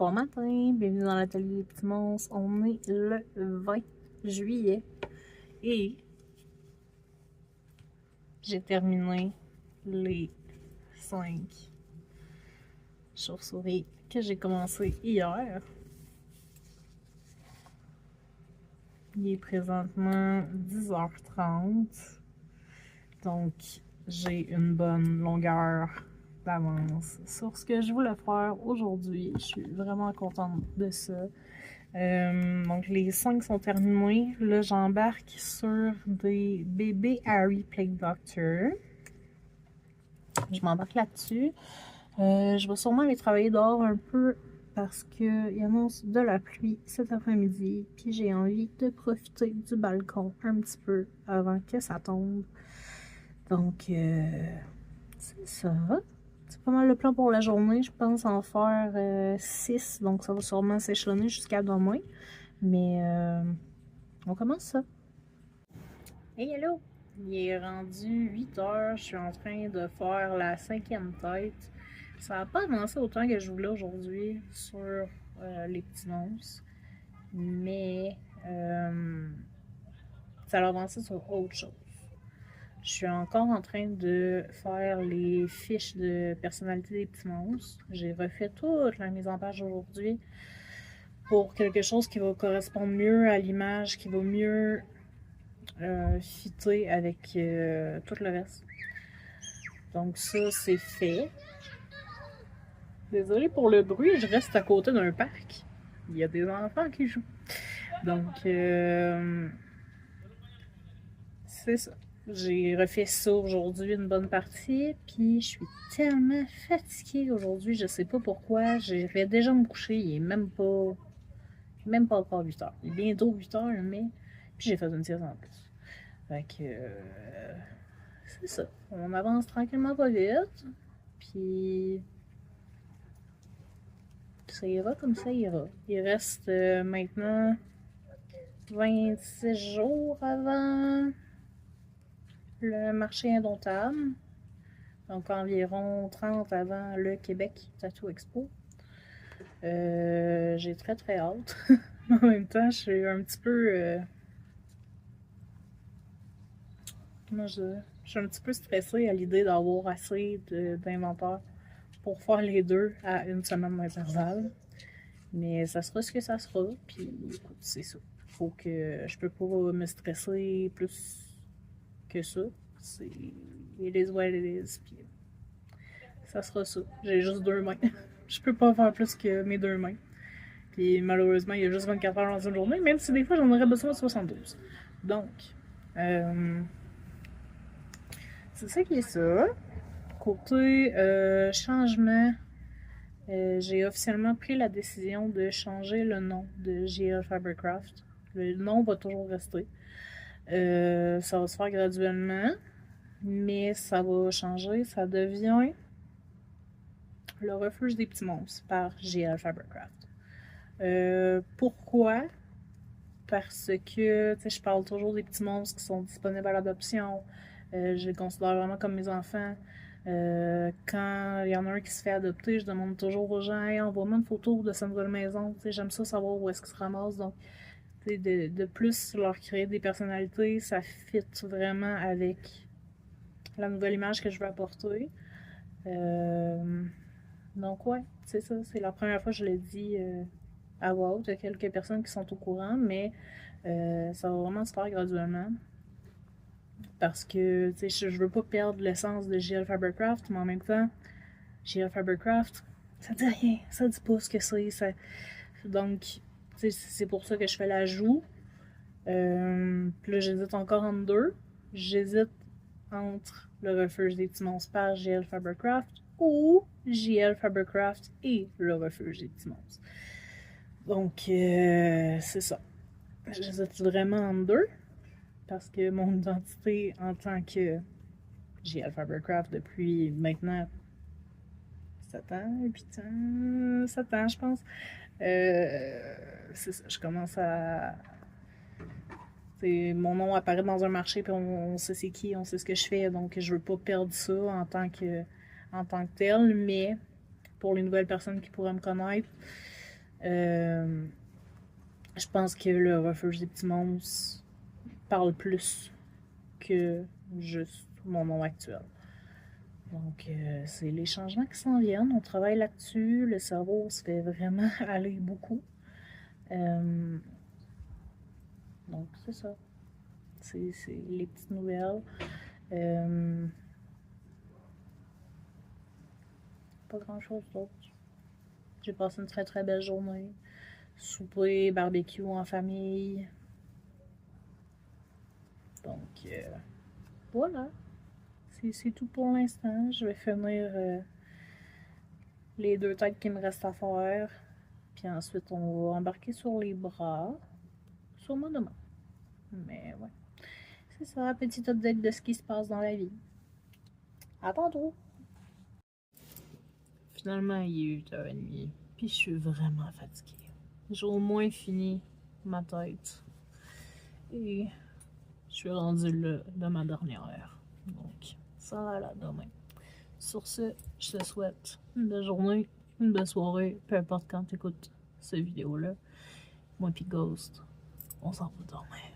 Bon matin, bienvenue dans l'atelier des petits monstres. On est le 20 juillet et j'ai terminé les 5 chauves-souris que j'ai commencé hier. Il est présentement 10h30, donc j'ai une bonne longueur d'avance sur ce que je voulais faire aujourd'hui. Je suis vraiment contente de ça. Donc les 5 sont terminés. Là, j'embarque sur des bébés Harry Plague Doctor. Je m'embarque là-dessus. Je vais sûrement aller travailler dehors un peu parce qu'il annonce de la pluie cet après-midi. Puis j'ai envie de profiter du balcon un petit peu avant que ça tombe. Donc, c'est ça. C'est pas mal le plan pour la journée. Je pense en faire 6. Donc, ça va sûrement s'échelonner jusqu'à demain. Mais on commence ça. Hey, hello! Il est rendu 8h. Je suis en train de faire la 5e tête. Ça n'a pas avancé autant que je voulais aujourd'hui sur les petits monstres. Mais ça a avancé sur autre chose. Je suis encore en train de faire les fiches de personnalité des petits monstres. J'ai refait toute la mise en page aujourd'hui pour quelque chose qui va correspondre mieux à l'image, qui va mieux fitter avec tout le reste. Donc ça, c'est fait. Désolée pour le bruit, je reste à côté d'un parc. Il y a des enfants qui jouent. Donc, c'est ça. J'ai refait ça aujourd'hui une bonne partie, puis je suis tellement fatiguée aujourd'hui, je sais pas pourquoi. J'irais déjà me coucher, il est même pas encore 8h. Il est bientôt 8h, mais puis j'ai fait une sieste en plus. Fait que c'est ça. On avance tranquillement pas vite, puis ça ira comme ça ira. Il reste maintenant 26 jours avant le marché indomptable. Donc environ 30 avant le Québec Tattoo Expo. J'ai très très hâte. En même temps, je suis un petit peu... comment je dis? Je suis un petit peu stressée à l'idée d'avoir assez d'inventaire pour faire les deux à une semaine d'intervalle. Mais ça sera ce que ça sera. Puis écoute, c'est ça. Faut que je peux pas me stresser plus que ça. C'est it is what it is. Puis ça sera ça. J'ai juste 2 mains. Je peux pas faire plus que mes 2 mains. Puis malheureusement, il y a juste 24 heures dans une journée, même si des fois j'en aurais besoin de 72. Donc, c'est ça qui est ça. Côté changement, j'ai officiellement pris la décision de changer le nom de JL Fabercraft. Le nom va toujours rester. Ça va se faire graduellement, mais ça va changer. Ça devient le refuge des petits monstres par JL Fabercraft. Pourquoi? Parce que je parle toujours des petits monstres qui sont disponibles à l'adoption. Je les considère vraiment comme mes enfants. Quand il y en a un qui se fait adopter, je demande toujours aux gens hey, envoie-moi une photo de sa nouvelle maison. J'aime ça savoir où est-ce qu'ils se ramassent. Donc, de plus leur créer des personnalités, ça fit vraiment avec la nouvelle image que je veux apporter. Donc, ouais, c'est ça. C'est la première fois que je l'ai dit à voix haute. Il y a quelques personnes qui sont au courant, mais ça va vraiment se faire graduellement. Parce que je veux pas perdre l'essence de JL Fabercraft, mais en même temps, JL Fabercraft, ça dit rien, ça dit pas ce que c'est. Donc, c'est pour ça que je fais l'ajout. Puis là, j'hésite encore entre deux. J'hésite entre le refuge des petits monstres par JL Fabercraft ou JL Fabercraft et le refuge des petits monstres. Donc, c'est ça. J'hésite vraiment entre deux. Parce que mon identité en tant que JL Fabercraft depuis maintenant 7 ans, 8 ans, 7 ans je pense. C'est ça, je commence à... mon nom apparaît dans un marché puis on sait c'est qui, on sait ce que je fais, donc je veux pas perdre ça en tant que tel, mais pour les nouvelles personnes qui pourraient me connaître, Je pense que le refuge des petits monstres parle plus que juste mon nom actuel. Donc, c'est les changements qui s'en viennent. On travaille là-dessus. Le cerveau se fait vraiment aller beaucoup. Donc, c'est ça. C'est les petites nouvelles. Pas grand-chose d'autre. J'ai passé une très très belle journée. Souper, barbecue en famille. Donc, voilà. C'est tout pour l'instant. Je vais finir les 2 têtes qui me restent à faire. Puis ensuite, on va embarquer sur les bras. Sûrement demain. Mais ouais. C'est ça, petit update de ce qui se passe dans la vie. À tantôt! Finalement, il est 8h30. Puis je suis vraiment fatiguée. J'ai au moins fini ma tête. Et je suis rendue là de ma dernière heure. Donc, ça va là demain. Sur ce, je te souhaite une belle journée, une belle soirée, peu importe quand tu écoutes cette vidéo-là. Moi pis Ghost, on s'en va dormir.